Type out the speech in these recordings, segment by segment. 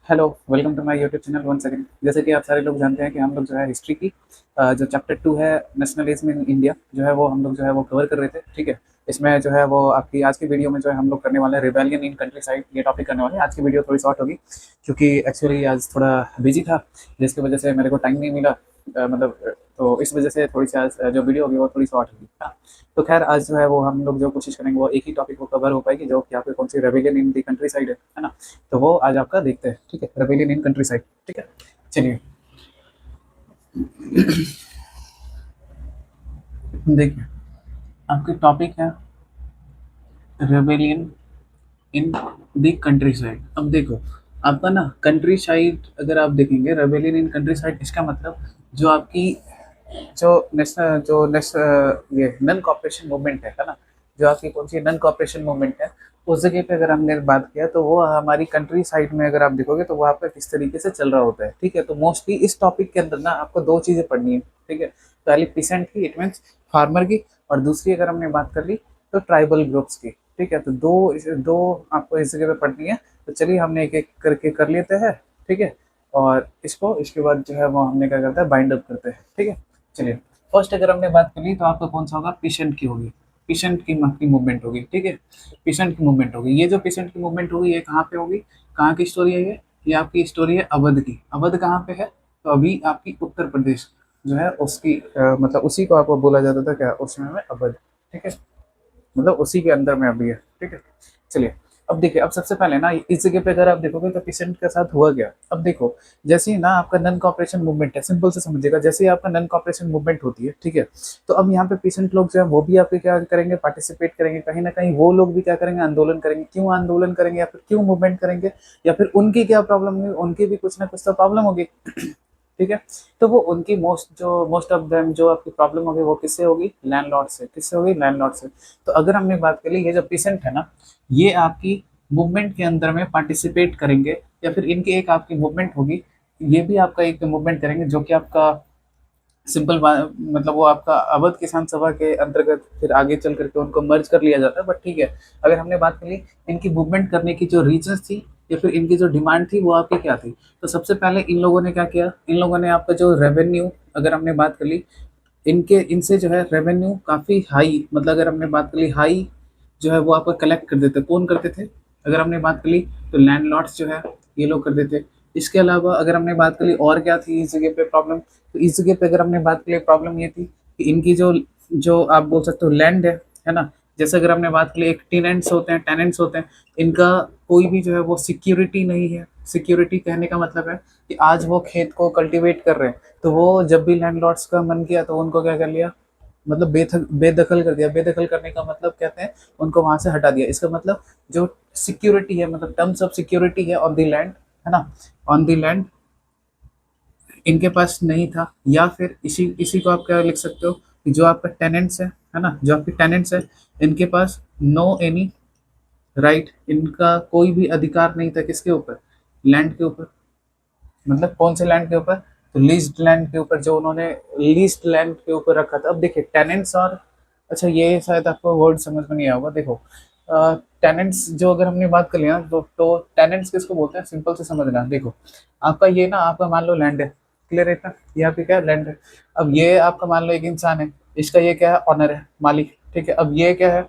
Hello, welcome to my YouTube channel once again. जैसे कि आप सारे लोग जानते हैं कि हम लोग जो है हिस्ट्री की जो चैप्टर 2 है नेशनलिज्म इन इंडिया जो है वो हम लोग जो है वो कवर कर रहे थे। ठीक है, इसमें जो है वो आपकी आज की वीडियो में जो है हम लोग करने वाले हैं रिबेलियन इन कंट्री साइड, ये टॉपिक करने वाले हैं। आज की वीडियो थोड़ी शॉर्ट होगी क्योंकि एक्चुअली आज थोड़ा बिजी था, जिसकी वजह से मेरे को टाइम नहीं मिला। तो इस वजह से थोड़ी सी आज जो वीडियो होगी वो थोड़ी शॉर्ट होगी। हाँ, तो खैर आज जो है वो हम लोग जो कोशिश करेंगे वो एक ही टॉपिक को कवर हो पाएगी, जो कि आपकी कौन सी rebellion in the countryside है ना। तो वो आज आपका देखते हैं। ठीक है, रेबेलियन इन कंट्री साइड। ठीक है, चलिए देखिए, आपकी टॉपिक है rebellion in the country side. अब देखो, आपका ना कंट्री साइड अगर आप देखेंगे रेबेलियन इन कंट्री साइड, इसका मतलब जो आपकी जो नेशनल ये नन कॉपरेशन मूवमेंट है ना, जो आपकी कौन सी नन कॉपरेशन मूवमेंट है, उस जगह पे अगर हमने बात किया तो वो हमारी कंट्री साइड में अगर आप देखोगे तो वहाँ पे किस तरीके से चल रहा होता है। ठीक है, तो मोस्टली इस टॉपिक के अंदर ना आपको दो चीज़ें पढ़नी है। ठीक है, पहली पीसेंट की, इट मीन्स फार्मर की, और दूसरी अगर हमने बात कर ली तो ट्राइबल ग्रुप्स की। ठीक है, तो दो आपको इस जगह पे पढ़नी है। तो चलिए हमने एक एक करके कर लेते हैं। ठीक है, और इसको इसके बाद जो है वो हमने क्या करता है, बाइंड अप करते हैं। ठीक है, चलिए फर्स्ट अगर हमने बात कर ली तो आपका कौन सा होगा, पीसेंट की होगी। पीसेंट की मूवमेंट होगी। ठीक है, पीसेंट की मूवमेंट होगी। ये जो पीसेंट की मूवमेंट होगी ये कहाँ पे होगी, कहाँ की स्टोरी है ये आपकी स्टोरी है अवध की। अवध कहाँ पे है, तो अभी आपकी उत्तर प्रदेश जो है उसकी मतलब उसी को आपको बोला जाता था क्या उस समय में, अवध। ठीक है, मतलब उसी के अंदर में अभी है। ठीक है, चलिए अब देखिए, अब सबसे पहले ना इस जगह पे अगर आप देखोगे तो पेशेंट के साथ हुआ क्या। अब देखो, जैसे ही ना आपका नन कॉपरेशन मूवमेंट है, सिंपल से समझिएगा, जैसे ही आपका नन कॉपरेशन मूवमेंट होती है, ठीक है, तो अब यहाँ पे पेशेंट लोग जो है वो भी आपके क्या करेंगे, पार्टिसिपेट करेंगे। कहीं ना कहीं वो लोग भी क्या करेंगे, आंदोलन करेंगे। क्यों आंदोलन करेंगे या फिर क्यों मूवमेंट करेंगे, या फिर उनकी क्या प्रॉब्लम हुई, उनकी भी कुछ ना कुछ तो प्रॉब्लम होगी। ठीक है, तो वो उनकी मोस्ट ऑफ देम जो आपकी प्रॉब्लम होगी वो किससे होगी, लैंडलॉर्ड से। किससे होगी, लैंडलॉर्ड से। तो अगर हमने बात कर ली, ये जो पेशेंट है ना, ये आपकी मूवमेंट के अंदर में पार्टिसिपेट करेंगे, या फिर इनकी एक आपकी मूवमेंट होगी, ये भी आपका एक मूवमेंट करेंगे, जो कि आपका सिंपल मतलब वो आपका अवध किसान सभा के अंतर्गत फिर आगे चल करके उनको मर्ज कर लिया जाता है। बट ठीक है, अगर हमने बात कर ली इनकी मूवमेंट करने की जो रीजंस थी या फिर इनकी जो डिमांड थी वो आपकी क्या थी, तो सबसे पहले इन लोगों ने क्या किया, इन लोगों ने आपका जो रेवेन्यू, अगर हमने बात कर ली इनके इनसे जो है रेवेन्यू काफ़ी हाई, मतलब अगर हमने बात कर ली हाई जो है वो आपका कलेक्ट कर देते। कौन करते थे, अगर हमने बात कर ली तो लैंडलॉर्ड्स जो है ये लोग कर देते। इसके अलावा अगर हमने बात कर ली और क्या थी इस जगह पे प्रॉब्लम, तो इस जगह पे अगर हमने बात कर ली प्रॉब्लम ये थी कि इनकी जो जो आप बोल सकते हो लैंड है ना, जैसे अगर हमने बात की एक टेनेंट्स होते हैं, इनका कोई भी जो है वो सिक्योरिटी नहीं है। सिक्योरिटी कहने का मतलब है कि आज वो खेत को कल्टीवेट कर रहे हैं, तो वो जब भी लैंडलॉर्ड्स का मन किया तो उनको क्या कर लिया, मतलब बेदखल कर दिया। बेदखल करने का मतलब कहते हैं उनको वहां से हटा दिया। इसका मतलब जो सिक्योरिटी है, मतलब टर्म्स ऑफ सिक्योरिटी है ऑन द लैंड, है ना, ऑन द लैंड इनके पास नहीं था। या फिर इसी इसी को आप क्या लिख सकते हो कि जो आपका टेनेंट्स है ना, जो आपके टेनेंट्स है, इनके पास नो एनी राइट, इनका कोई भी अधिकार नहीं था किसके ऊपर, लैंड के ऊपर। मतलब कौन से लैंड के ऊपर, तो लीज्ड लैंड के ऊपर, जो उन्होंने लीज्ड लैंड के ऊपर रखा था। अब देखिए टेनेंट्स और, अच्छा ये शायद आपको वर्ड समझ में नहीं आया होगा। देखो टेनेंट्स जो अगर हमने बात कर लिया तो टेनेंट्स किसको बोलते हैं, सिंपल से समझना। देखो आपका ये ना, आपका मान लो लैंड है, क्लियर है इतना, ये आपकी क्या है, लैंड है। अब ये आपका मान लो एक इंसान है, इसका ये क्या है, ऑनर है, मालिक। ठीक है, अब ये क्या है,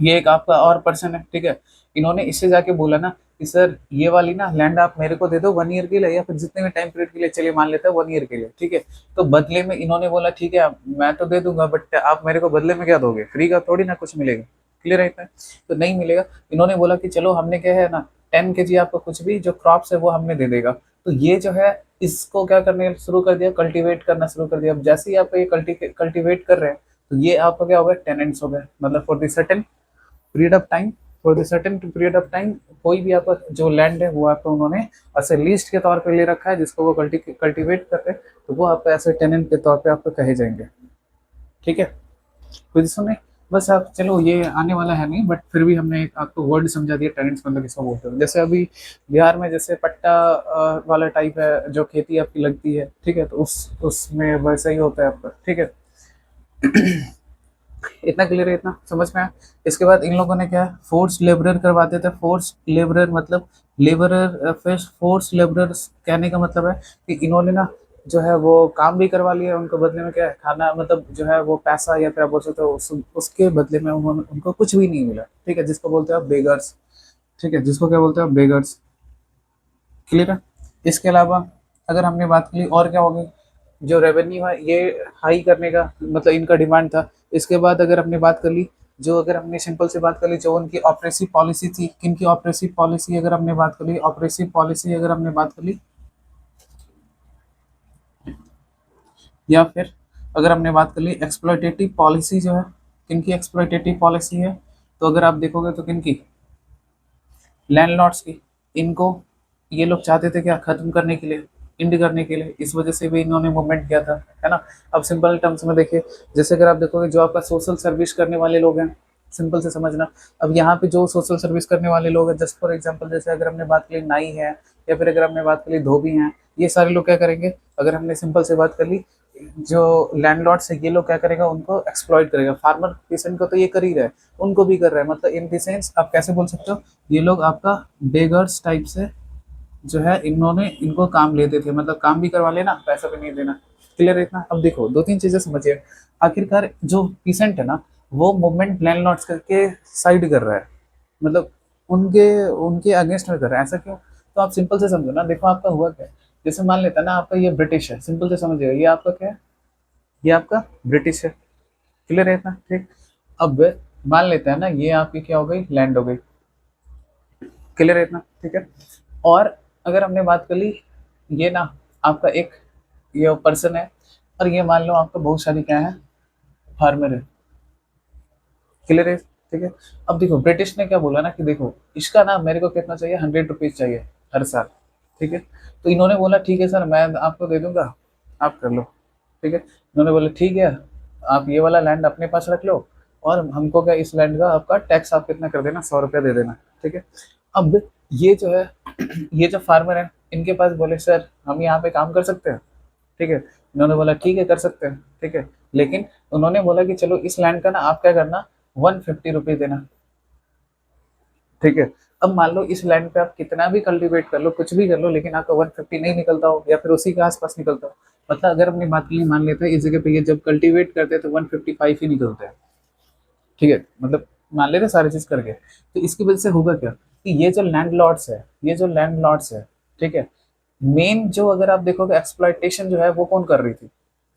ये एक आपका और पर्सन है। ठीक है, इन्होंने इससे जाके बोला ना कि सर ये वाली ना लैंड आप मेरे को दे दो 1 ईयर के लिए, या फिर जितने भी टाइम पीरियड के लिए, चलिए मान लेते हैं 1 ईयर के लिए। ठीक है, तो बदले में इन्होंने बोला ठीक है मैं तो दे दूंगा, बट आप मेरे को बदले में क्या दोगे, फ्री का थोड़ी ना कुछ मिलेगा। क्लियर रहता है, तो नहीं मिलेगा। इन्होंने बोला कि चलो हमने क्या है ना 10 kg आपको कुछ भी जो क्रॉप्स है वो हमने दे देगा। तो ये जो है इसको क्या करने शुरू कर दिया, कल्टीवेट करना शुरू कर दिया। अब जैसे ही आप ये कल्टीवेट कर रहे हैं, तो ये आपका क्या हो गया, टेनेंट्स हो गए। मतलब for the certain period of time, for the certain period of time कोई भी आपका जो लैंड है वो आपका उन्होंने ऐसे लीस्ट के तौर पे ले रखा है, जिसको वो कल्टीवेट कर रहे हैं, तो वो आपका ऐसे टेनेंट के तौर पे आपको कहे जाएंगे। ठीक है, कुछ सुने, बस आप चलो ये आने वाला है नहीं, बट फिर भी हमने एक आपको वर्ड समझा दिया, टेनेंट्स मतलब किसको बोलते हैं। जैसे अभी बिहार में जैसे पट्टा वाला टाइप है, जो खेती आपकी लगती है, ठीक है, तो उसमें वैसा ही होता है आपका। ठीक है, इतना क्लियर है, इतना समझ में आया। इसके बाद इन लोगों ने क्या है, फोर्स लेबरर करवाते थे। फोर्स लेबरर मतलब लेबरर, फिर फोर्स लेबरर कहने का मतलब है कि इन्होंने ना जो है वो काम भी करवा लिया, उनको बदले में क्या है, खाना मतलब जो है वो पैसा या फिर आप बोल सकते हो उसके बदले में उन्होंने उनको कुछ भी नहीं मिला। ठीक है, जिसको बोलते हैं आप बेगर्स। ठीक है, जिसको क्या बोलते हैं आप बेगर्स। क्लियर है। इसके अलावा अगर हमने बात की और क्या होगी, जो रेवेन्यू है ये हाई करने का मतलब इनका डिमांड था। इसके बाद अगर हमने बात कर ली, जो अगर हमने सिंपल से बात कर ली, जो उनकी ऑपरेसिव पॉलिसी थी, किनकी ऑपरेसिव पॉलिसी अगर हमने बात कर ली, ऑपरेसिव पॉलिसी अगर हमने बात कर ली, या फिर अगर हमने बात कर ली एक्सप्लॉयटेटिव पॉलिसी जो है, किनकी एक्सप्लॉयटेटिव पॉलिसी है, तो अगर आप देखोगे तो किनकी, लैंडलॉर्ड्स की। इनको ये लोग चाहते थे क्या, खत्म करने के लिए, इंड करने के लिए, इस वजह से भी इन्होंने मूवमेंट किया था, है ना। अब सिंपल टर्म्स में देखिए, जैसे अगर आप देखोगे जो आपका सोशल सर्विस करने वाले लोग हैं, सिंपल से समझना। अब यहाँ पे जो सोशल सर्विस करने वाले लोग हैं, जस्ट फॉर एग्जांपल जैसे अगर हमने बात की नाई है, या फिर अगर हमने बात की धोबी हैं, ये सारे लोग क्या करेंगे, अगर हमने सिंपल से बात कर ली, जो लैंडलॉर्ड्स है ये लोग क्या करेगा, उनको एक्सप्लॉइट करेगा। फार्मर पेशेंट को तो ये कर ही रहा है, उनको भी कर रहा है, मतलब इन द सेंस आप कैसे बोल सकते हो, ये लोग आपका बेगर्स टाइप से जो है, इन्होंने इनको काम लेते थे, मतलब काम भी करवा लेना, पैसा भी नहीं देना। क्लियर है इतना। अब देखो दो तीन चीजें समझिए। आखिरकार जो पीसेंट है ना, वो मूवमेंट लैंडलॉर्ड्स करके साइड कर रहा है, मतलब उनके उनके अगेंस्ट में कर रहा है। ऐसा क्यों, तो आप सिंपल से समझो ना। देखो आपका हुआ क्या है, जैसे मान लेता है ना आपका ये ब्रिटिश है, सिंपल से समझिएगा, ये आपका क्या है, ये आपका ब्रिटिश है। क्लियर है इतना, ठीक। अब मान लेते हैं ना ये आपकी क्या हो गई, लैंड हो गई। क्लियर है इतना, ठीक है। और अगर हमने बात कर ली, ये ना आपका एक ये पर्सन है, और ये मान लो आपका बहुत सारी क्या है, फार्मर है। क्लियर है, ठीक है। अब देखो ब्रिटिश ने क्या बोला ना कि देखो इसका ना मेरे को कितना चाहिए, 100 रुपीज चाहिए हर साल। ठीक है, तो इन्होंने बोला ठीक है सर मैं आपको दे दूंगा, आप कर लो। ठीक है, इन्होंने बोला ठीक है, आप ये वाला लैंड अपने पास रख लो, और हमको क्या इस लैंड का आपका टैक्स आप कितना कर देना, 100 रुपया दे देना। ठीक है। अब ये जो है ये जो फार्मर है, इनके पास बोले सर हम यहाँ पे काम कर सकते हैं। ठीक है, इन्होंने बोला ठीक है कर सकते हैं। ठीक है, लेकिन उन्होंने बोला कि चलो इस लैंड का ना आप क्या करना, 150 रुपये देना। ठीक है, अब मान लो इस लैंड पे आप कितना भी कल्टीवेट कर लो, कुछ भी कर लो, लेकिन आपका 150 नहीं निकलता हो, या फिर उसी के आसपास निकलता हो। मतलब अगर अपनी बात के लिए मान लेते हैं इस जगह पे ये जब कल्टीवेट करते हैं तो 155 ही निकलता है। ठीक है, मतलब मान लेते हैं सारी चीज करके, तो इसकी वजह से होगा क्या, कि ये जो लैंड लॉर्ड्स है, ये जो लैंड लॉर्ड्स है, ठीक है, मेन जो अगर आप देखोगे एक्सप्लॉइटेशन जो है वो कौन कर रही थी,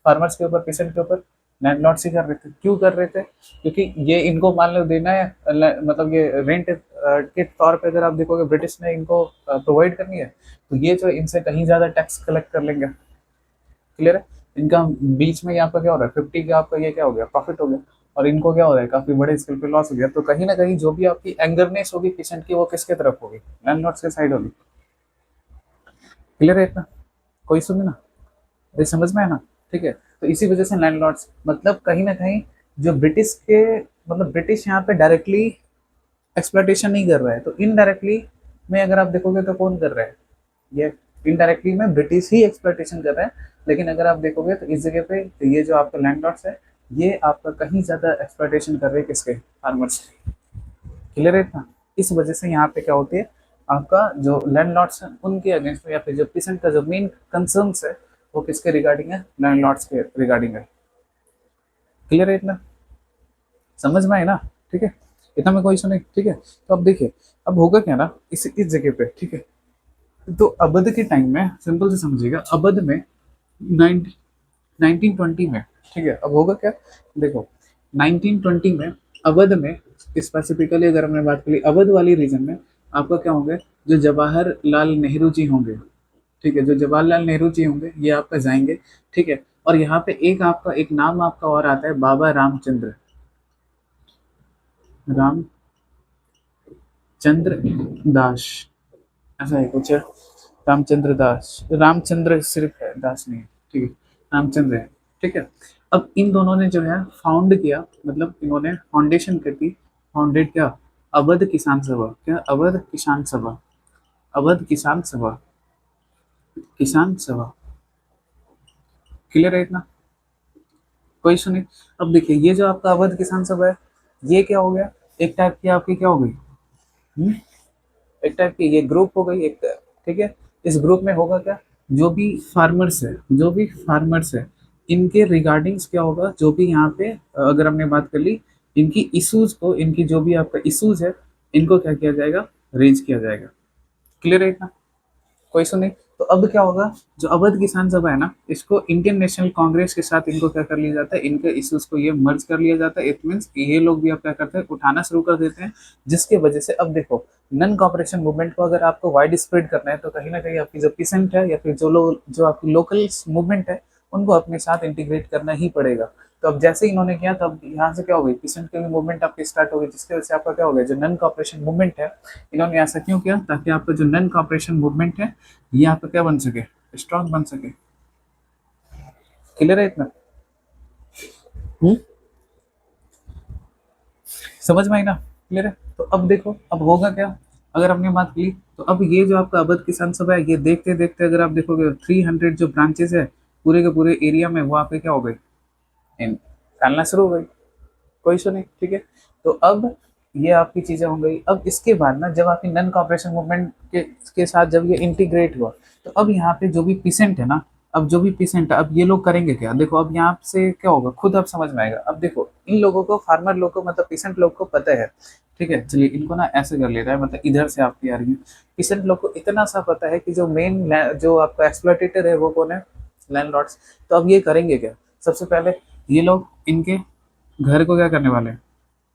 फार्मर्स के ऊपर, पेशेंट के ऊपर, लैंडलॉर्ड्स ही कर रहे थे। क्यों कर रहे थे, क्योंकि ये इनको मान लो देना है, मतलब ये रेंट के तौर पे अगर आप देखोगे ब्रिटिश ने इनको प्रोवाइड करनी है, तो ये जो इनसे कहीं ज्यादा टैक्स कलेक्ट कर लेंगे। क्लियर है। इनका बीच में यहाँ पर क्या हो रहा है, 50 का आपका ये क्या हो गया, प्रॉफिट हो गया, और इनको क्या हो रहा है, काफी बड़े स्केल पे लॉस हो गया। तो कहीं ना कहीं जो भी आपकी एंगरनेस होगी पेशेंट की, वो किसके तरफ होगी, लैंडलॉर्ड्स के साइड होगी। क्लियर है इतना, कोई सुने ना, ये समझ में है ना। ठीक है, तो इसी वजह से लैंडलॉर्ड्स मतलब कहीं ना कहीं जो ब्रिटिश के, मतलब ब्रिटिश यहाँ पे डायरेक्टली एक्सप्लॉइटेशन नहीं कर रहा है, तो इनडायरेक्टली में अगर आप देखोगे तो कौन कर रहा है, ये इनडायरेक्टली में ब्रिटिश ही एक्सप्लॉइटेशन कर रहा है। लेकिन अगर आप देखोगे तो इस जगह पे तो ये जो आपका लैंडलॉर्ड्स है, ये आपका कहीं ज्यादा एक्सप्लॉइटेशन कर रहे हैं किसके, फार्मर्स। क्लियर है इतना। इस वजह से यहाँ पे क्या होती है, आपका जो लैंडलॉर्ड्स हैं उनके अगेंस्ट में, या फिर जो पेशेंट का जो मेन कंसर्न्स है वो किसके रिगार्डिंग है, लैंडलॉर्ड्स के रिगार्डिंग है। क्लियर है इतना, समझ में आए ना। ठीक है, इतना में कोई इशू नहीं। ठीक है, तो अब देखिए अब होगा क्या ना इस जगह पे। ठीक है, तो अवध के टाइम में सिंपल से समझिएगा, अवध में 1920 में। ठीक है, अब होगा क्या, देखो 1920 में अवध में, स्पेसिफिकली अगर हमने बात करी अवध वाली रीजन में, आपका क्या होंगे, जो जवाहरलाल नेहरू जी होंगे। ठीक है, जो जवाहरलाल नेहरू जी होंगे ये आपका जाएंगे। ठीक है, और यहाँ पे एक आपका एक नाम आपका और आता है, बाबा रामचंद्र, रामचंद्र दास, ऐसा है कुछ है, रामचंद्र दास, रामचंद्र सिर्फ है, दास नहीं है। ठीक है, रामचंद्र है। ठीक है, अब इन दोनों ने जो है फाउंड किया, मतलब इन्होंने फाउंडेशन कर दी, फाउंडेड क्या, अवध किसान सभा, क्या अवध किसान सभा, अवध किसान सभा, किसान सभा। क्लियर है इतना, कोई सुने। अब देखिए ये जो आपका अवध किसान सभा है, ये क्या हो गया, एक टाइप की आपकी क्या हो गई, हम्म? एक टाइप की ये ग्रुप हो गई एक, ठीक है। इस ग्रुप में होगा क्या, जो भी फार्मर्स है, जो भी फार्मर्स है, इनके रिगार्डिंग्स क्या होगा, जो भी यहाँ पे अगर हमने बात कर ली, इनकी इश्यूज को, इनकी जो भी आपका इश्यूज है, इनको क्या किया जाएगा, रेज किया जाएगा। क्लियर है इतना, कोई सुने। तो अब क्या होगा, जो अवध किसान सभा है ना, इसको इंडियन नेशनल कांग्रेस के साथ इनको क्या कर लिया जाता है, इनके इश्यूज को ये मर्ज कर लिया जाता है। इट मीन्स ये लोग भी अब क्या करते हैं, उठाना शुरू कर देते हैं, जिसके वजह से अब देखो, नन कॉपरेशन मूवमेंट को अगर आपको वाइड स्प्रेड करना है, तो कहीं ना कहीं आपकी जो पीसेंट है या फिर जो लोग, जो आपकी लोकल मूवमेंट है, उनको अपने साथ इंटीग्रेट करना ही पड़ेगा। तो अब जैसे इन्होंने किया, तब यहाँ से क्या हो गई, पीसेंट की भी मूवमेंट आपकी स्टार्ट हो गई, जिसकी वजह से आपका क्या हो गया, जो नन कॉपरेशन मूवमेंट है, इन्होंने ऐसा क्यों किया, ताकि आपका जो नन कॉपरेशन मूवमेंट है, ये आपका क्या बन सके, स्ट्रांग बन सके। क्लियर है इतना, हम्म? समझ में आई ना, क्लियर है। तो अब देखो, अब होगा क्या, अगर हमने बात की, तो अब ये जो आपका अवध किसान सभा है, ये देखते देखते अगर आप देखोगे 300 जो ब्रांचेस है पूरे के पूरे एरिया में, वो आपके क्या हो गए, फैलना शुरू हो गई। कोई इशू नहीं, ठीक है। तो अब ये आपकी चीजें हो गई। अब इसके बाद ना, जब आपकी नन कॉपरेशन मूवमेंट के साथ जब ये इंटीग्रेट हुआ, तो अब यहाँ पे जो भी पीसेंट है ना, अब जो भी पीसेंट है, अब ये लोग करेंगे क्या, देखो अब यहाँ से क्या होगा, खुद अब समझ में आएगा। अब देखो इन लोगों को, फार्मर लोग को, मतलब पीसेंट लोग को पता है, ठीक है, चलिए इनको ना ऐसे कर लेता है, मतलब इधर से आपकी आ रही है। पीसेंट लोग को इतना सा पता है कि जो मेन, जो आपका एक्सप्लॉइटेटर है वो कौन है, लैंडलॉर्ड्स। तो अब ये करेंगे क्या, सबसे पहले ये लोग इनके घर को क्या करने वाले हैं,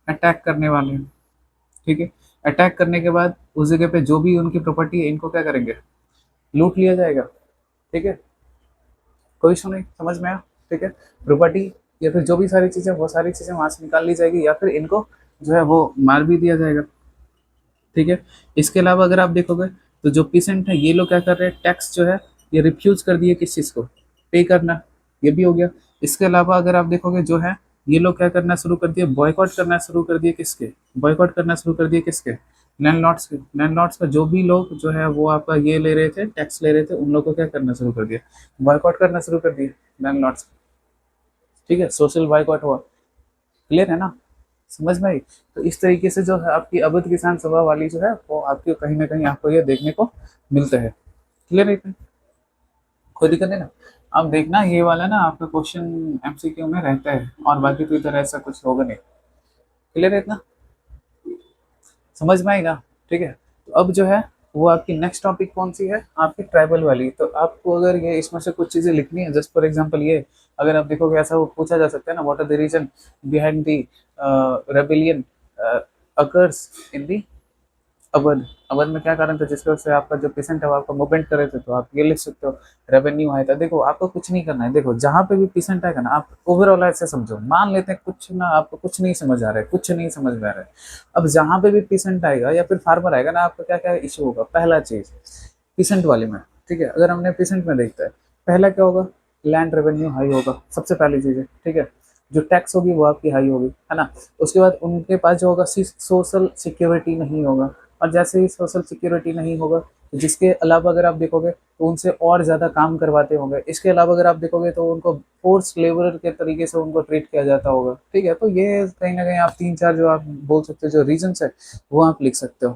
अटैक करने वाले हैं, ठीक है। अटैक करने के बाद उस जगह पे जो भी उनकी प्रॉपर्टी है, इनको क्या करेंगे, लूट लिया जाएगा, ठीक है। कोई इशू नहीं, समझ में आया, ठीक है। प्रॉपर्टी या फिर जो भी सारी चीजें, वो सारी चीजें वहां से निकाल ली जाएगी, या फिर इनको जो है वो मार भी दिया जाएगा, ठीक है। इसके अलावा अगर आप देखोगे, तो जो पीसेंट है, ये लोग क्या कर रहे हैं, टैक्स जो है ये रिफ्यूज कर दिए, किस चीज को, पे करना, ये भी हो गया। इसके अलावा अगर आप देखोगे, जो है ये लोग क्या करना शुरू कर दिए, बॉयकॉट करना शुरू कर दिए, किसके, बॉयकॉट करना शुरू कर दिए, किसके, लैंडलॉर्ड्स के। लैंडलॉर्ड्स का जो भी लोग जो है वो आपका ये ले रहे थे, टैक्स ले रहे थे, उन लोग को क्या करना शुरू कर दिया, बॉयकॉट करना शुरू कर दिए लैंडलॉर्ड्स, ठीक है। सोशल बॉयकॉट हुआ। क्लियर है ना, समझ में आई। तो इस तरीके से जो है आपकी अवध किसान सभा वाली जो है, वो आपकी कहीं ना कहीं आपको ये देखने को मिलता है। क्लियर है इतना, कोई दिक्कत नहीं ना। अब देखना ये वाला ना आपका क्वेश्चन एमसीक्यू में रहता है, और बाकी तो इधर ऐसा कुछ होगा नहीं। क्लियर है इतना, समझ में आएगा, ठीक है। तो अब जो है वो आपकी नेक्स्ट टॉपिक कौन सी है, आपकी ट्राइबल वाली। तो आपको अगर ये इसमें से कुछ चीजें लिखनी है, जस्ट फॉर एग्जांपल ये, अगर आप देखोगे ऐसा वो पूछा जा सकता है ना, what are the reason behind the rebellion occurs in the Awadh. Awadh में क्या कारण था जिसकी वजह से आपका जो पेशेंट है वो आपका मूवमेंट कर रहे थे, तो आप ये लिख सकते हो, रेवेन्यू आया था। देखो आपको कुछ नहीं करना है, देखो जहाँ पे भी पेशेंट आएगा ना, आप ओवरऑल ऐसे समझो, मान लेते हैं कुछ ना, आपको कुछ नहीं समझ आ रहा है, कुछ नहीं समझ में आ रहा है। अब जहाँ पे भी पेशेंट आएगा या फिर फार्मर आएगा ना, आपका क्या क्या इशू होगा, पहला चीज पेशेंट वाले में, ठीक है। अगर हमने पेशेंट में देखता है, पहला क्या होगा, लैंड रेवेन्यू हाई होगा, सबसे पहली चीज है, ठीक है। जो टैक्स होगी वो आपकी हाई होगी, है ना। उसके बाद उनके पास जो होगा, सोशल सिक्योरिटी नहीं होगा, और जैसे ही सोशल सिक्योरिटी नहीं होगा, तो जिसके अलावा अगर आप देखोगे, तो उनसे और ज़्यादा काम करवाते होंगे। इसके अलावा अगर आप देखोगे, तो उनको फोर्स लेबर के तरीके से उनको ट्रीट किया जाता होगा, ठीक है। तो ये कहीं ना कहीं आप तीन चार जो आप बोल सकते हो, जो रीजंस है, वो आप लिख सकते हो।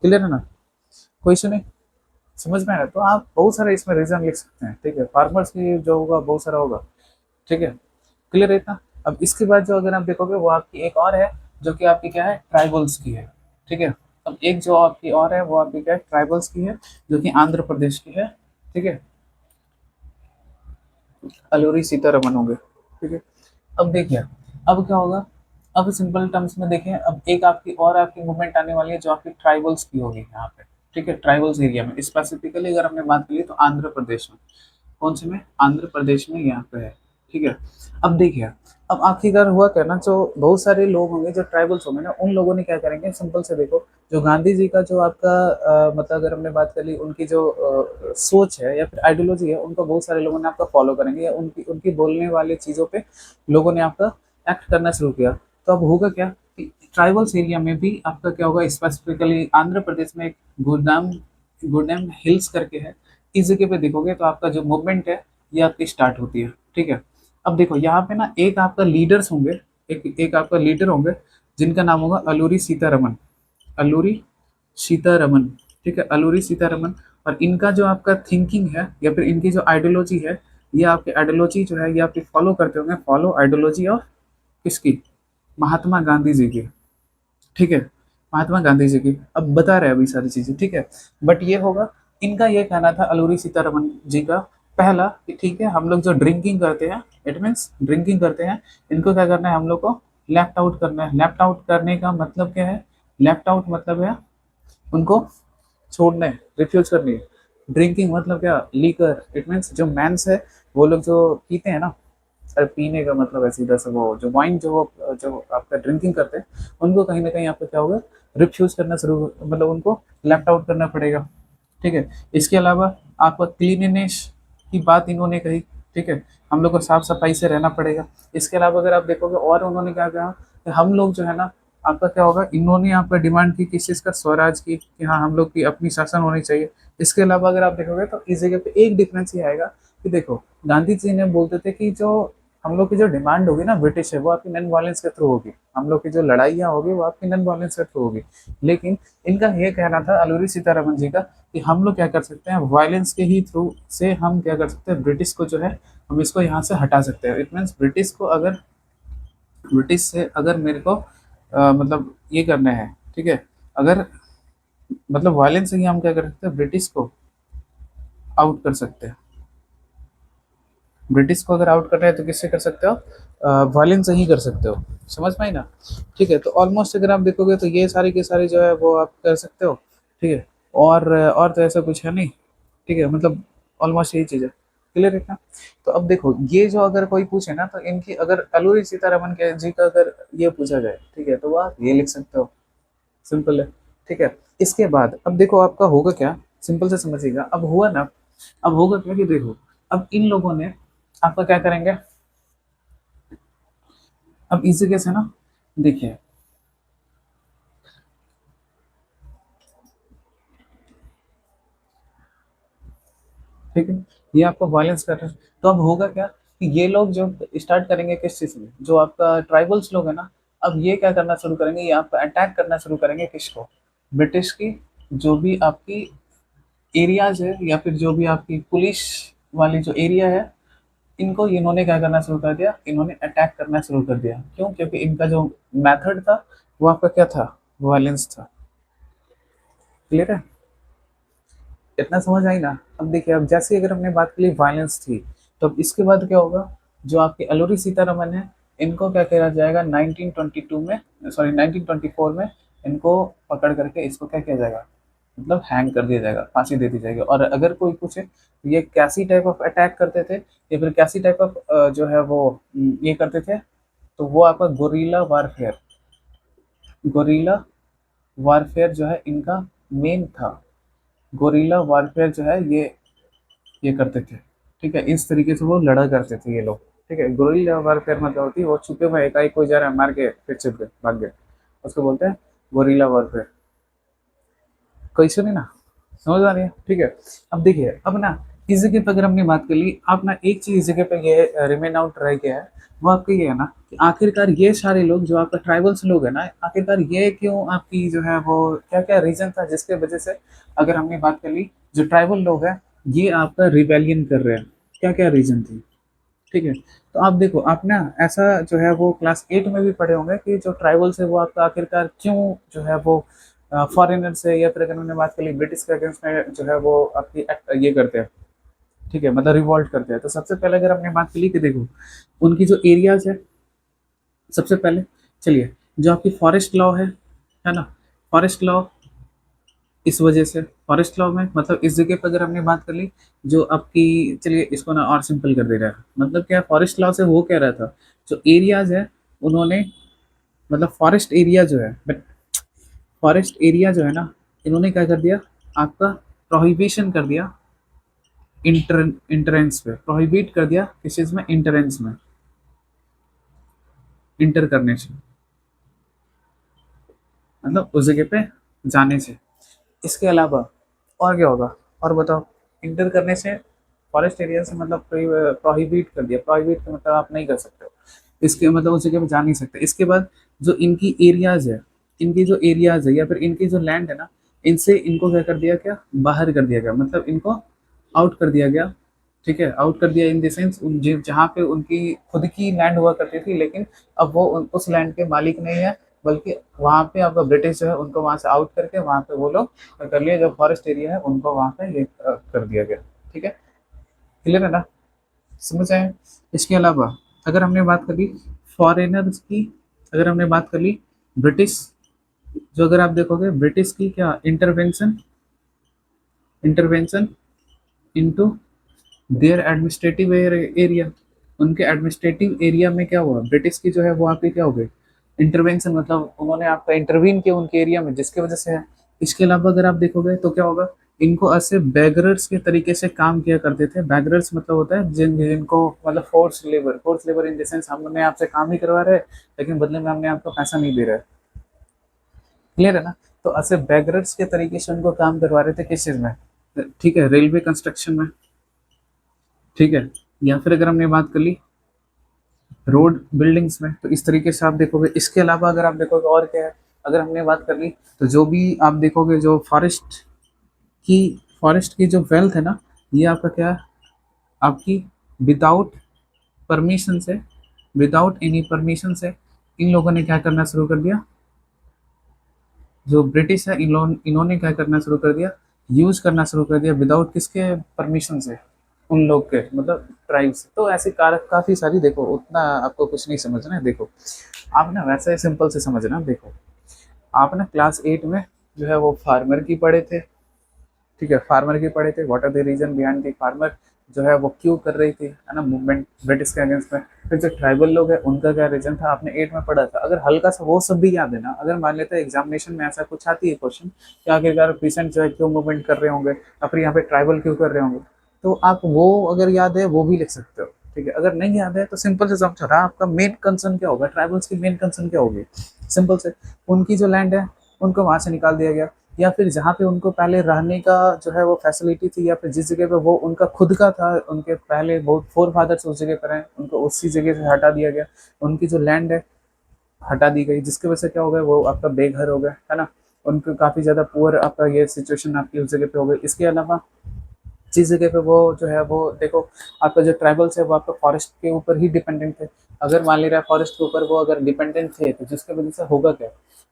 क्लियर है ना, कोई इशू नहीं, समझ में आ रहा है। तो आप बहुत सारे इसमें रीजन लिख सकते हैं, ठीक है। फार्मर्स की जो होगा बहुत सारा होगा, ठीक है। क्लियर है इतना। अब इसके बाद जो अगर आप देखोगे, वो आपकी एक और है, जो कि आपकी क्या है, ट्राइबल्स की है, ठीक है। अब एक जो आपकी और है, वो आपकी क्या है, ट्राइबल्स की है, जो कि आंध्र प्रदेश की है, ठीक है। अलूरी सीतारमन हो गए, ठीक है। अब देखिए, अब क्या होगा, अब सिंपल टर्म्स में देखें, अब एक आपकी और आपकी मूवमेंट आने वाली है, जो आपकी ट्राइबल्स की होगी यहाँ पे, ठीक है। ट्राइबल्स एरिया में स्पेसिफिकली अगर हमने बात की तो आंध्र प्रदेश में, कौन से में, आंध्र प्रदेश में यहाँ पे है, ठीक है। अब देखिए, अब आखिरकार हुआ क्या ना, जो बहुत सारे लोग होंगे जो ट्राइबल्स होंगे ना, उन लोगों ने क्या करेंगे, सिंपल से देखो, जो गांधी जी का जो आपका मतलब अगर हमने बात कर ली, उनकी जो सोच है या फिर आइडियोलॉजी है, उनको बहुत सारे लोगों ने आपका फॉलो करेंगे, या उनकी उनकी बोलने वाली चीज़ों पे लोगों ने आपका एक्ट करना शुरू किया। तो अब होगा क्या, ट्राइबल्स एरिया में भी आपका क्या होगा, स्पेसिफिकली आंध्र प्रदेश में एक गुरदाम गुरडैम हिल्स करके है, इस जगह पे देखोगे तो आपका जो मूवमेंट है, ये आपकी स्टार्ट होती है, ठीक है। अब देखो यहाँ पे ना एक आपका लीडर्स होंगे, एक एक आपका लीडर होंगे जिनका नाम होगा अलूरी सीतारमन, अलूरी सीतारमन, ठीक है, अलूरी सीतारमन। और इनका जो आपका थिंकिंग है या फिर इनकी जो आइडियोलॉजी है, ये आपकी आइडियोलॉजी जो है ये आप फॉलो करते होंगे, फॉलो आइडियोलॉजी ऑफ किसकी, महात्मा गांधी जी की, ठीक है, महात्मा गांधी जी की। अब बता रहे हैं अभी सारी चीजें, ठीक है। बट ये होगा, इनका ये कहना था अलूरी सीतारमन जी का, पहला कि ठीक है हम लोग जो ड्रिंकिंग करते हैं, इट मीन्स ड्रिंकिंग करते हैं, इनको क्या करना है, हम लोग को लेफ्ट आउट करना है। लेफ्ट आउट करने का मतलब क्या है, लेफ्ट आउट मतलब है उनको छोड़ना है, रिफ्यूज करनी है। ड्रिंकिंग मतलब क्या, लीकर, इट मीन्स जो मैंस है वो लोग जो पीते हैं ना, अरे पीने का मतलब है सीधा सा वो जो वाइन जो आपका ड्रिंकिंग करते हैं, उनको कहीं ना कहीं आपका क्या होगा, रिफ्यूज करना शुरू, मतलब उनको लेफ्ट आउट करना पड़ेगा, ठीक है। इसके अलावा आपका क्लीनिनेस की बात इन्होंने कही, ठीक है, हम लोग को साफ सफाई से रहना पड़ेगा। इसके अलावा अगर आप देखोगे और उन्होंने क्या कहा कि हम लोग जो है ना, आपका क्या होगा, इन्होंने आपका डिमांड की किस चीज़ का, स्वराज की, कि हाँ हम लोग की अपनी शासन होनी चाहिए। इसके अलावा अगर आप देखोगे तो इस जगह पे एक डिफरेंस ये आएगा कि देखो, गांधी जी ने बोलते थे कि जो हम लोग की जो डिमांड होगी ना ब्रिटिश है, वो आपकी नॉन वायलेंस के थ्रू होगी, हम लोग की जो लड़ाइयाँ होगी वो आपकी नॉन वायलेंस के थ्रू होगी। लेकिन इनका ये कहना था अलूरी सीतारमन जी का कि हम लोग क्या कर सकते हैं, वायलेंस के ही थ्रू से हम क्या कर सकते हैं, ब्रिटिश को जो है हम इसको यहाँ से हटा सकते हैं। इट मीन्स ब्रिटिश को अगर, ब्रिटिश से अगर मेरे को मतलब ये करना है, ठीक है, अगर मतलब वायलेंस से ही हम क्या कर सकते हैं, ब्रिटिश को आउट कर सकते हैं। ब्रिटिश को अगर आउट करना है तो किससे कर सकते हो, वायलेंस से ही कर सकते हो, समझ में आई ना। ठीक है, तो ऑलमोस्ट अगर आप देखोगे तो ये सारी के सारी जो है वो आप कर सकते हो, ठीक है। और तो ऐसा कुछ है नहीं, ठीक है, मतलब ऑलमोस्ट यही चीज़ है, क्लियर है ना। तो अब देखो ये जो अगर कोई पूछे ना, तो इनकी अगर अलूरी सीतारमन के जी का अगर ये पूछा जाए, ठीक है, तो वो आप ये लिख सकते हो, सिंपल है, ठीक है। इसके बाद अब देखो आपका होगा क्या, सिंपल से समझिएगा, अब हुआ ना, अब होगा क्या कि देखो, अब इन लोगों ने आपका क्या करेंगे, अब इस जगह से ना, देखिए, ठीक है, ये आपको वायलेंस कर रहे हैं, तो अब होगा क्या कि ये लोग जो स्टार्ट करेंगे किस चीज़ में, जो आपका ट्राइबल्स लोग है ना, अब ये क्या करना शुरू करेंगे, ये आपका अटैक करना शुरू करेंगे किसको, ब्रिटिश की जो भी आपकी एरियाज है या फिर जो भी आपकी पुलिस वाली जो एरिया है, इनको इन्होंने क्या करना शुरू कर दिया, इन्होंने अटैक करना शुरू कर दिया। क्यों, क्योंकि इनका जो मेथड था वो आपका क्या था, वायलेंस था, क्लियर है, इतना समझ आई ना। अब देखिए, अब जैसे अगर हमने बात की वायलेंस थी, तो अब इसके बाद क्या होगा, जो आपके अलूरी सीतारमन है, इनको क्या करा जाएगा 1922 में, सॉरी 1924 में, इनको पकड़ करके इसको क्या किया जाएगा, मतलब हैंग कर दिया जाएगा, फांसी दे दी जाएगी। और अगर कोई पूछे तो ये कैसी टाइप ऑफ अटैक करते थे या फिर कैसी टाइप ऑफ जो है वो ये करते थे, तो वो आपका गोरिल्ला वारफेयर, गोरिल्ला वारफेयर जो है इनका मेन था। गोरिल्ला वारफेयर जो है ये करते थे, ठीक है, इस तरीके से वो लड़ा करते थे ये लोग, ठीक है। गोरिल्ला वारफेयर मतलब होती है वो छुपे हुए एकाएक कोई जा रहा है मार के फिर छिप गए भाग गए, उसको बोलते हैं गोरिल्ला वारफेयर। कोई सुनी ना, समझ आ रही है, ठीक है। अब देखिए, अब ना इस जगह पे अगर हमने बात कर ली, आप ना एक चीज इस जगह पे ये रिमेन आउट रह गया है, वो आपका ये है ना कि आखिरकार ये सारे लोग जो आपका ट्राइबल्स लोग है ना, आखिरकार ये क्यों आपकी जो है वो क्या क्या रीजन था जिसके वजह से, अगर हमने बात कर ली, जो ट्राइबल लोग हैं ये आपका रिवेलियन कर रहे हैं, क्या क्या रीजन थी, ठीक है। तो आप देखो, आप ना ऐसा जो है वो क्लास 8 में भी पढ़े होंगे कि जो ट्राइबल्स है वो आपका आखिरकार क्यों जो है वो फॉरेनर से या फिर अगर हमने बात कर ली ब्रिटिश के अगेंस्ट में जो है वो आपकी ये करते हैं, ठीक है, मतलब रिवॉल्ट करते हैं। तो सबसे पहले अगर हमने बात की कि देखो उनकी जो एरियाज है, सबसे पहले चलिए, जो आपकी फॉरेस्ट लॉ है ना, फॉरेस्ट लॉ, इस वजह से फॉरेस्ट लॉ में मतलब इस जगह पर अगर हमने बात कर ली, जो आपकी, चलिए इसको ना और सिंपल कर दे रहा है, मतलब क्या फॉरेस्ट लॉ से वो कह रहा था, जो एरियाज है उन्होंने, मतलब फॉरेस्ट एरिया जो है, बट फॉरेस्ट एरिया जो है ना, इन्होंने क्या कर दिया, आपका प्रोहिबिशन कर दिया, इंटरेंस पे प्रोहिबिट कर दिया, किस चीज़ में, इंटरेंस में, इंटर करने से, मतलब उस जगह पे जाने से। इसके अलावा और क्या होगा, और बताओ, इंटर करने से फॉरेस्ट एरिया से मतलब प्रोहिबिट कर दिया, प्रोहिबिट का मतलब आप नहीं कर सकते हो, इसके मतलब उस जगह पे जा नहीं सकते। इसके बाद जो इनकी एरियाज है, इनकी जो एरियाज है या फिर इनकी जो लैंड है ना, इनसे इनको क्या कर दिया गया, बाहर कर दिया गया, मतलब इनको आउट कर दिया गया। ठीक है, आउट कर दिया इन द सेंस जहाँ पे उनकी खुद की लैंड हुआ करती थी, लेकिन अब वो उस लैंड के मालिक नहीं है, बल्कि वहाँ पे आपका ब्रिटिश जो है उनको वहाँ से आउट करके वहाँ पे वो लोग कर लिया, जो फॉरेस्ट एरिया है उनको वहाँ पे ये कर दिया गया। ठीक है, क्लियर है ना, समझ आए। इसके अलावा अगर हमने बात कर ली फॉरेनर्स की, अगर हमने बात कर ली ब्रिटिश, जो अगर आप देखोगे ब्रिटिश की क्या intervention, intervention into their administrative area, उनके एडमिनिस्ट्रेटिव एरिया में क्या हुआ, ब्रिटिश की जो है वो आपकी क्या हो गई, इंटरवेंशन, मतलब उन्होंने आपका इंटरवीन किया उनके एरिया में, जिसकी वजह से है। इसके अलावा अगर आप देखोगे तो क्या होगा, इनको ऐसे बैगरर्स के तरीके से काम किया करते थे। बैगरर्स मतलब होता है जिनको मतलब force labour, force labour in the sense हमने आपसे काम ही करवा रहे हैं, लेकिन बदले में हमने आपको पैसा नहीं दे रहे, क्लियर है ना। तो ऐसे बैगरर्स के तरीके से उनको काम करवा रहे थे किस चीज में, ठीक है, रेलवे कंस्ट्रक्शन में। ठीक है, या फिर अगर हमने बात कर ली रोड बिल्डिंग्स में, तो इस तरीके से आप देखोगे। इसके अलावा अगर आप देखोगे और क्या है, अगर हमने बात कर ली तो जो भी आप देखोगे जो की फॉरेस्ट की जो वेल्थ है ना, ये आपका क्या है, आपकी विदाउट परमिशन से, विदाउट एनी परमिशन से इन लोगों ने क्या करना शुरू कर दिया, जो ब्रिटिश है इन्होंने क्या करना शुरू कर दिया, यूज करना शुरू कर दिया विदाउट किसके परमिशन से, उन लोग के मतलब ट्राइब्स। तो ऐसी काफी सारी, देखो उतना आपको कुछ नहीं समझना है, देखो आप ना वैसे सिंपल से समझना, देखो आप ना क्लास 8 में जो है वो फार्मर की पढ़े थे। ठीक है, फार्मर की पढ़े थे, what are the reason behind the farmer, जो है वो क्यों कर रही थी, है ना, मूवमेंट ब्रिटिश के अगेंस्ट में। फिर जो ट्राइबल लोग हैं उनका क्या रीजन था, आपने 8 में पढ़ा था। अगर हल्का सा वो सब भी याद है ना, अगर मान लेते हैं एग्जामिनेशन में ऐसा कुछ आती है क्वेश्चन कि आखिरकार पीसेंट जो है क्यों मूवमेंट कर रहे होंगे, या फिर यहाँ पे ट्राइबल क्यों कर रहे होंगे, तो आप वो अगर याद है वो भी लिख सकते हो। ठीक है, अगर नहीं याद है तो सिंपल से समझो ना, आपका मेन कंसर्न क्या होगा, ट्राइबल्स की मेन कंसर्न क्या होगी, सिंपल से उनकी जो लैंड है उनको वहां से निकाल दिया गया, या फिर जहाँ पे उनको पहले रहने का जो है वो फैसिलिटी थी, या फिर जिस जगह पे वो उनका खुद का था, उनके पहले बहुत फोर फादर्स उस जगह पर हैं, उनको उसी जगह से हटा दिया गया, उनकी जो लैंड है हटा दी गई, जिसकी वजह से क्या हो गया, वो आपका बेघर हो गया, है ना, उनको काफी ज्यादा पुअर आपका ये सिचुएशन आपकी उस जगह पे हो गई। इसके अलावा जिस जगह पे वो जो है वो देखो, आपका जो ट्राइबल्स है वो आपका फॉरेस्ट के ऊपर ही डिपेंडेंट थे। अगर मान ले रहा है फॉरेस्ट के ऊपर वो अगर डिपेंडेंट थे, तो जिसकी वजह से होगा क्या,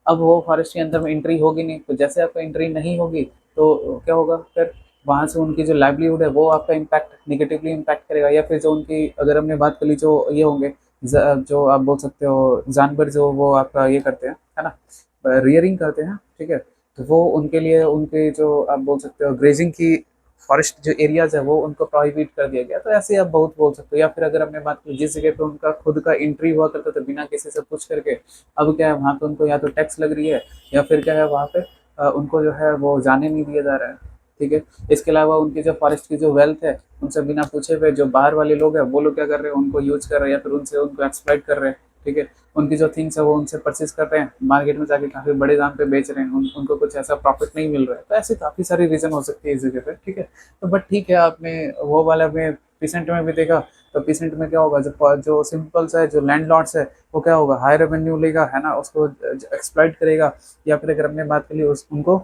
अब वो फॉरेस्ट के अंदर में एंट्री होगी नहीं, तो जैसे आपका एंट्री नहीं होगी तो क्या होगा फिर, वहाँ से उनकी जो लाइवलीहुड है वो आपका इम्पैक्ट निगेटिवली इम्पैक्ट करेगा। या फिर जो उनकी, अगर हमने बात कर ली जो ये होंगे जो आप बोल सकते हो जानवर जो वो आपका ये करते हैं, है ना, रियरिंग करते हैं। ठीक है, तो वो उनके लिए उनके जो आप बोल सकते हो ग्रेजिंग की फॉरेस्ट जो एरियाज है वो उनको प्रोहिबिट कर दिया गया। तो ऐसे आप बहुत बोल सकते हो। या फिर अगर हमने बात की जिस जगह पे उनका खुद का एंट्री हुआ करता था बिना किसी से पूछ करके, अब क्या है वहाँ पे उनको या तो टैक्स लग रही है, या फिर क्या है वहाँ पे उनको जो है वो जाने नहीं दिया जा रहा है। ठीक है, इसके अलावा उनकी जो फॉरेस्ट की जो वेल्थ है उनसे बिना पूछे हुए जो बाहर वाले लोग हैं वो लोग क्या कर रहे हैं, उनको यूज कर रहे हैं, या फिर उनसे उनको एक्सप्लॉइट कर रहे हैं। ठीक है, उनकी जो थिंग्स है वो उनसे परचेज कर रहे हैं, मार्केट में जाके काफी बड़े दाम पे बेच रहे हैं, उनको कुछ ऐसा प्रॉफिट नहीं मिल रहा है। तो ऐसे काफी सारी रीजन हो सकती है इस जगह पे। ठीक है, तो बट ठीक है, आपने वो वाला में पीसेंट में भी देखा, तो पीसेंट में क्या होगा, जो सिंपल सा है जो लैंड लॉर्ड्स है वो क्या होगा, हाई रेवेन्यू लेगा, है ना, उसको एक्सप्लॉइट करेगा। या फिर अगर हमने बात करी उनको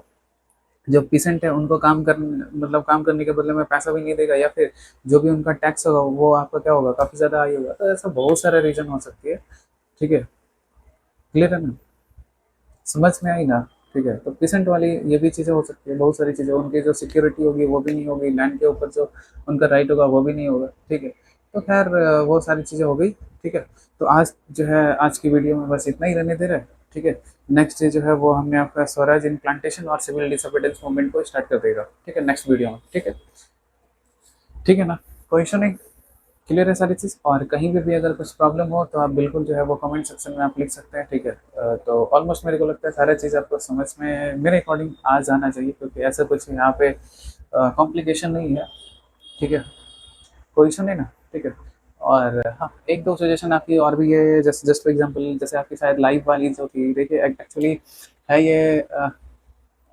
जो पीसेंट है उनको काम कर मतलब काम करने के बदले में पैसा भी नहीं देगा, या फिर जो भी उनका टैक्स होगा वो आपका क्या होगा, काफी ज्यादा हाई होगा। तो ऐसा बहुत सारे रीजन हो सकती है। ठीक है, क्लियर है ना, समझ में आई ना। ठीक है, तो पीसेंट वाली ये भी चीज़ें हो सकती है, बहुत सारी चीज़ें, उनकी जो सिक्योरिटी होगी वो भी नहीं होगी, लैंड के ऊपर जो उनका राइट होगा वो भी नहीं होगा। ठीक है, तो खैर वो सारी चीज़ें हो गई। ठीक है, तो आज जो है आज की वीडियो में बस इतना ही रहने दे रहे हैं। ठीक है, नेक्स्ट जो है वो हमने आपका स्वराज इन प्लांटेशन और सिविल डिसोबीडियंस मूवमेंट को स्टार्ट कर देगा। ठीक है, नेक्स्ट वीडियो में। ठीक है, ठीक है ना, कोई इशू नहीं, क्लियर है सारी चीज़। और कहीं पे भी अगर कुछ प्रॉब्लम हो तो आप बिल्कुल जो है वो कमेंट सेक्शन में आप लिख सकते हैं। ठीक है, तो ऑलमोस्ट मेरे को लगता है सारा चीज़ आपको समझ में मेरे अकॉर्डिंग आ जाना चाहिए, क्योंकि ऐसा कुछ यहाँ पे कॉम्प्लिकेशन नहीं है। ठीक है, कोई इशू नहीं ना। ठीक है, और हाँ एक दो सजेशन आपकी और भी है, जस्ट जस्ट फॉर एग्जांपल जैसे आपकी शायद लाइव वाली जो थी, देखिए एक्चुअली है ये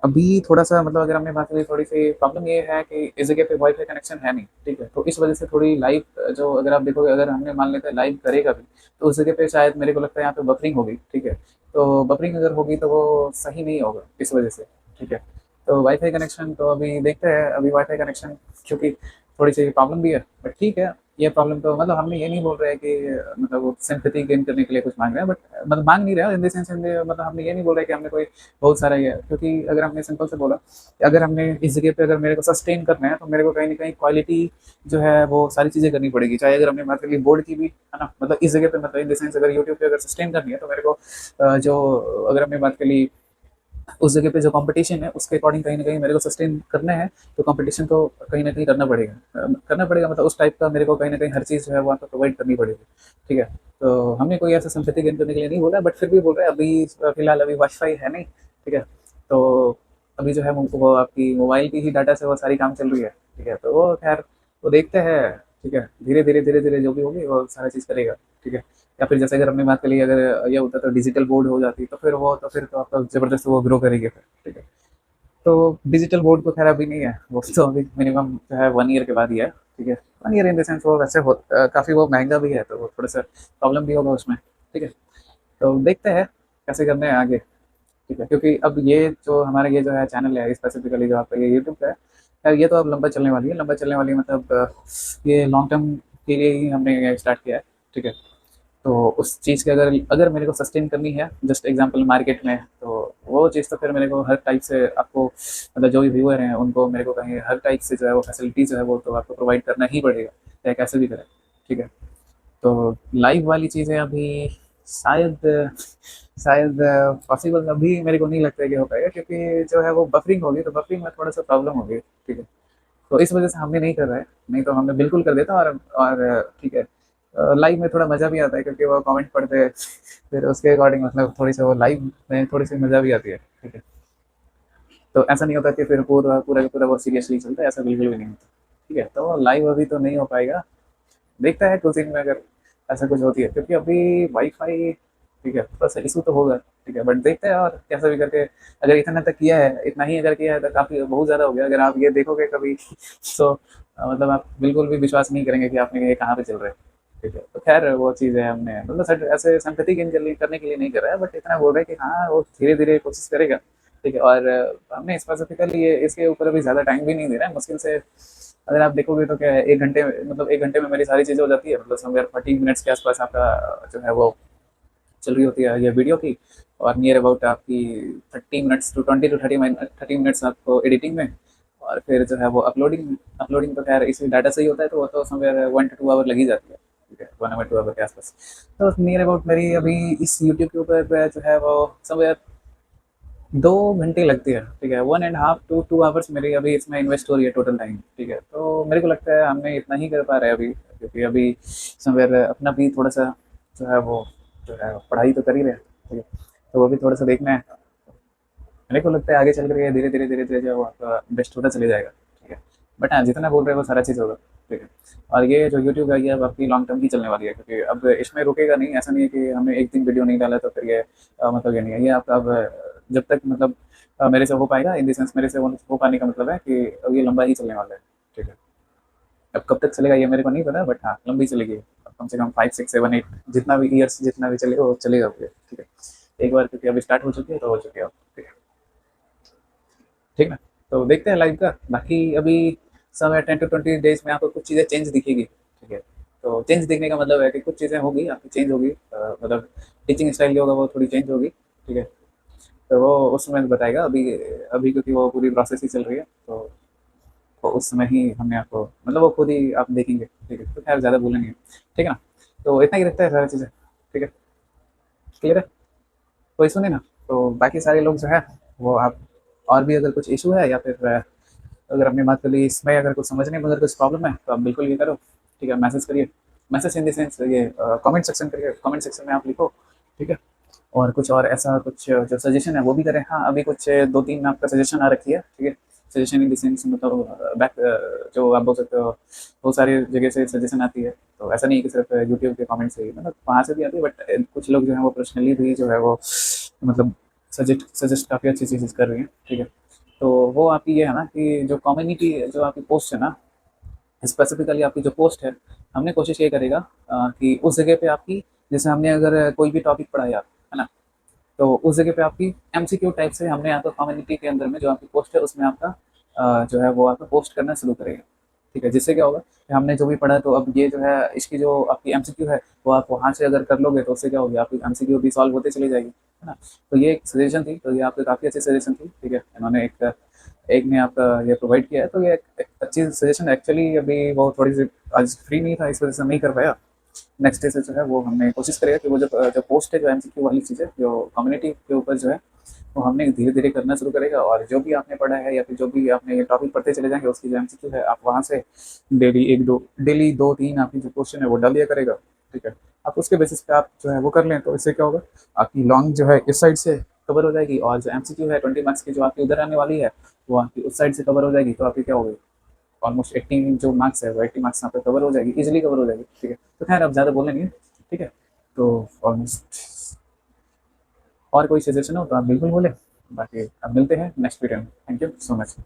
अभी थोड़ा-सा मतलब अगर हमने बात करी, थोड़ी-सी प्रॉब्लम ये है कि इस जगह पे वाईफ़ाई कनेक्शन है नहीं, ठीक है? तो इस वजह से थोड़ी लाइव जो अगर आप देखोगे, अगर हमने मान लेते हैं लाइव करेगा भी, तो उस जगह पे शायद मेरे को लगता है यहाँ पे बफरिंग होगी, ठीक है? तो बफरिंग अगर होगी तो वो सही नहीं होगा इस वजह से, ठीक है? तो वाईफ़ाई कनेक्शन तो अभी देखते हैं, अभी वाईफ़ाई कनेक्शन क्योंकि थोड़ी-सी प्रॉब्लम भी है, बट ठीक है, ये प्रॉब्लम तो मतलब हमने ये नहीं बोल रहे हैं कि मतलब वो सिम्पैथी गेन करने के लिए कुछ माँग रहे हैं, बट मतलब माँग नहीं रहे हैं in the sense, in the मतलब हमने ये नहीं बोल रहे कि हमने कोई बहुत सारा ये, क्योंकि अगर हमने सिंपल से बोला कि अगर हमने इस जगह पे अगर मेरे को सस्टेन करना है तो मेरे को कहीं न कहीं क्वालिटी जो है वो सारी चीज़ें करनी पड़ेगी। चाहे अगर हमने बात करी बोर्ड की भी, है ना? मतलब इस जगह पे मतलब इन द सेंस अगर यूट्यूब पे अगर सस्टेन करनी है तो मेरे को जो अगर हमने बात करी उस जगह पे जो कंपटीशन है उसके अकॉर्डिंग कहीं न कहीं मेरे को सस्टेन करना है, तो कंपटीशन तो कहीं न कहीं करना पड़ेगा। करना पड़ेगा मतलब उस टाइप का मेरे को कहीं न कहीं हर चीज़ जो है वो आपको प्रोवाइड करनी पड़ेगी, ठीक है? तो हमने कोई ऐसा सिम्पैथी गेन करने के लिए नहीं बोला, बट फिर भी बोल रहे हैं अभी फिलहाल अभी वाई-फाई है नहीं, ठीक है? तो अभी जो है वो आपकी मोबाइल की ही डाटा से वो सारी काम चल रही है, ठीक है? तो वो ख़ैर वो देखते हैं, ठीक है? धीरे-धीरे, धीरे-धीरे जो भी होगी वो सारा चीज़ करेगा, ठीक है? या फिर जैसे अगर हमने बात करी, अगर ये होता तो डिजिटल बोर्ड हो जाती तो फिर वो, तो फिर तो आपका ज़बरदस्त वो ग्रो करेगी फिर, ठीक है। तो डिजिटल बोर्ड तो खैर अभी नहीं है, वो तो अभी मिनिमम जो है 1 ईयर के बाद ही है, ठीक है। 1 ईयर इन द सेंस वो वैसे काफ़ी वो महंगा भी है, तो वो थोड़ा सा प्रॉब्लम भी होगा उसमें, ठीक है। तो देखते हैं कैसे करने हैं आगे, ठीक है, क्योंकि अब ये जो हमारा ये जो है चैनल है स्पेसिफिकली जो आपका ये यूट्यूब का है, यार ये तो अब लंबा चलने वाली है, लंबा चलने वाली है, मतलब ये लॉन्ग टर्म के लिए ही हमने ये स्टार्ट किया है, ठीक है। तो उस चीज़ की अगर अगर मेरे को सस्टेन करनी है जस्ट एग्जांपल मार्केट में, तो वो चीज़ तो फिर मेरे को हर टाइप से आपको मतलब जो भी व्यूअर हैं उनको मेरे को कहीं हर टाइप से जो है वो फैसिलिटी जो है वो तो आपको प्रोवाइड करना ही पड़ेगा, चाहे कैसे भी करें, ठीक है। तो लाइव वाली चीज़ें अभी शायद शायद पॉसिबल अभी मेरे को नहीं लगता है कि हो पाएगा, क्योंकि जो है वो बफरिंग होगी, तो बफरिंग में थोड़ा सा प्रॉब्लम होगी, ठीक है। तो इस वजह से हमने नहीं कर रहे हैं, नहीं तो हमने बिल्कुल कर देता। और ठीक है, लाइव में थोड़ा मज़ा भी आता है क्योंकि वो कमेंट पढ़ते हैं फिर उसके अकॉर्डिंग मतलब थोड़ी सी वो लाइव में थोड़ी सी मज़ा भी आती है, ठीक है। तो ऐसा नहीं होता कि फिर पूरा पूरा का पूरा वो सीरियसली चलता है, ऐसा बिल्कुल भी नहीं होता, ठीक है। तो लाइव अभी तो नहीं हो पाएगा, देखता है कुछ दिन में अगर ऐसा कुछ होती है, क्योंकि अभी वाईफाई, ठीक है, बस इशू तो होगा, ठीक है, बट देखते हैं और कैसा भी करके। अगर इतना तक किया है, इतना ही अगर किया है तो काफ़ी बहुत ज़्यादा हो गया। अगर आप ये देखोगे कभी तो मतलब आप बिल्कुल भी विश्वास नहीं करेंगे कि आपने ये कहाँ पे चल रहा है, ठीक है। तो खैर वो चीज़ है, हमने मतलब ऐसे सिंपैथी गेन करने के लिए नहीं कर रहा है, बट इतना बोल रहे हैं कि हाँ वो धीरे धीरे कोशिश करेगा, ठीक है। और हमने स्पेसिफिकली ये इसके ऊपर अभी ज़्यादा टाइम भी नहीं दे रहा है, मुश्किल से अगर आप देखोगे तो क्या है, 1 घंटे मतलब 1 घंटे में मेरी सारी चीज़ें हो जाती है, मतलब समवेयर 40 मिनट्स के आसपास आपका जो है वो चल रही होती है ये वीडियो की। और नियर अबाउट आपकी 30 मिनट्स टू 20 टू 30 मिनट्स आपको एडिटिंग में, और फिर जो है वो अपलोडिंग। अपलोडिंग तो खैर इसी डाटा से ही होता है, तो वो तो समवेयर 1 to 2 आवर लग ही जाती है, ठीक है, 1 आवर 2 आवर के आसपास। तो नियर अबाउट मेरी अभी इस यूट्यूब के ऊपर जो है वो समवेयर 2 घंटे लगती है, ठीक है, 1.5 to 2 आवर्स मेरी अभी इसमें इन्वेस्ट हो रही है टोटल टाइम, ठीक है। तो मेरे को लगता है हमने इतना ही कर पा रहे हैं अभी, क्योंकि अभी समवेयर अपना भी थोड़ा सा जो है वो जो है पढ़ाई तो कर ही रहे हैं, ठीक है। तो वो भी थोड़ा सा देखना है, मेरे को लगता है आगे चल कर ये धीरे धीरे धीरे धीरे जो है वो आपका बेस्ट होता चले जाएगा, ठीक है। बट हाँ, जितना बोल रहे हैं वो सारा चीज़ होगा, ठीक है। और ये जो यूट्यूब है ये अब आपकी लॉन्ग टर्म ही चलने वाली है, क्योंकि अब इसमें रुकेगा नहीं। ऐसा नहीं है कि हमने एक दिन वीडियो नहीं डाला तो फिर ये मतलब ये नहीं है, ये आपका अब जब तक मतलब मेरे से हो पाएगा, इन द सेंस मेरे से हो पाने का मतलब है कि अब ये लंबा ही चलने वाला है, ठीक है। अब कब तक चलेगा ये मेरे को नहीं पता, बट हाँ लंबी चलेगी, अब कम से कम 5 6 7 8 जितना भी ईयर्स जितना भी चलेगा वो चलेगा भैया, ठीक है। एक बार क्योंकि अभी स्टार्ट हो चुकी है तो हो चुकी है अब, ठीक है। ठीक ना? तो देखते हैं लाइव का, बाकी अभी समय 10 to 20 डेज में आपको कुछ चीज़ें चेंज दिखेगी, ठीक है। तो चेंज दिखने का मतलब है कि कुछ चीज़ें होगी आपकी चेंज होगी, मतलब टीचिंग स्टाइल जो होगा वो थोड़ी चेंज होगी, ठीक है। तो वो उस समय बताएगा, अभी अभी क्योंकि वो पूरी प्रोसेस ही चल रही है, तो उस समय ही हमने आपको मतलब वो खुद ही आप देखेंगे, ठीक है। तो खैर ज़्यादा बोलेंगे, ठीक है ना? तो इतना ही रखता है सारी चीज़ें, ठीक है, क्लियर है? कोई इशू नहीं ना? तो बाकी सारे लोग जो है वो आप, और भी अगर कुछ इशू है या फिर अगर हमने बात कर ली इसमें, अगर कुछ समझने में अगर कुछ प्रॉब्लम है तो आप बिल्कुल ये करो, ठीक है, मैसेज करिए। मैसेज इन द सेंस ये कमेंट सेक्शन करिए, कमेंट सेक्शन में आप लिखो, ठीक है। और कुछ और ऐसा कुछ जो सजेशन है वो भी करें। हाँ, अभी कुछ 2 3 आपका सजेशन आ रखी है, ठीक है। सजेशन इन द सेंस मतलब बैक जो आप बोल सकते हो, बहुत सारी जगह से सजेशन आती है। तो ऐसा नहीं है कि सिर्फ यूट्यूब के कमेंट से ही, मतलब वहाँ से भी आती है, बट कुछ लोग जो है वो पर्सनली भी जो है वो मतलब सजेस्ट सजेस्ट काफ़ी अच्छी चीज़ें कर रही हैं, ठीक है। तो वो आपकी ये है ना कि जो कम्युनिटी जो आपकी पोस्ट है ना, स्पेसिफिकली आपकी जो पोस्ट है, हमने कोशिश ये करेगा कि उस जगह पे आपकी, जैसे हमने अगर कोई भी टॉपिक पढ़ाया है ना, तो उस जगह पे आपकी एमसीक्यू टाइप से हमने आपका कम्युनिटी के अंदर में जो आपकी पोस्ट है उसमें आपका जो है वो आपका पोस्ट करना शुरू करेगा। ठीक है, जिससे क्या होगा कि हमने जो भी पढ़ा तो अब ये जो है इसकी जो आपकी एमसीक्यू है वो आप वहाँ से अगर कर लोगे तो उससे क्या होगी, आपकी एमसीक्यू भी सॉल्व होते चली जाएगी, है ना। तो ये एक सजेशन थी, तो ये आपकी काफ़ी अच्छी सजेशन थी। ठीक है, इन्होंने एक एक ने आपका ये प्रोवाइड किया है, तो ये एक अच्छी सजेशन एक्चुअली। अभी वो थोड़ी सी आज फ्री नहीं था, इस वजह से नहीं कर पाया। नेक्स्ट डे से जो है वो हमने कोशिश करेगा कि वो जो जो पोस्ट है, जो एमसीक्यू वाली चीज़ है, जो कम्युनिटी के ऊपर जो है वो हमने धीरे धीरे करना शुरू करेगा। और जो भी आपने पढ़ा है या फिर जो भी आपने ये टॉपिक पढ़ते चले जाएंगे, उसकी जो एमसीक्यू है आप वहाँ से डेली दो तीन आपकी जो क्वेश्चन है वो डाल दिया करेगा। ठीक है, आप उसके बेसिस पे आप जो है वो कर लें, तो इससे क्या होगा, आपकी लॉन्ग जो है इस साइड से कवर हो जाएगी, और जो एमसीक्यू है 20 मार्क्स की जो आपकी उधर आने वाली है वो आपकी उस साइड से कवर हो जाएगी। तो आपकी क्या होगी, ऑलमोस्ट 18 जो मार्क्स है वो 80 मार्क्स यहाँ पे कवर हो जाएगी, इजीली कवर हो जाएगी। ठीक है, तो खैर अब ज़्यादा बोलेंगे। ठीक है, तो ऑलमोस्ट और कोई सजेशन हो तो आप बिल्कुल बोलें, बाकी अब मिलते हैं नेक्स्ट वीडियो में। Thank you so much.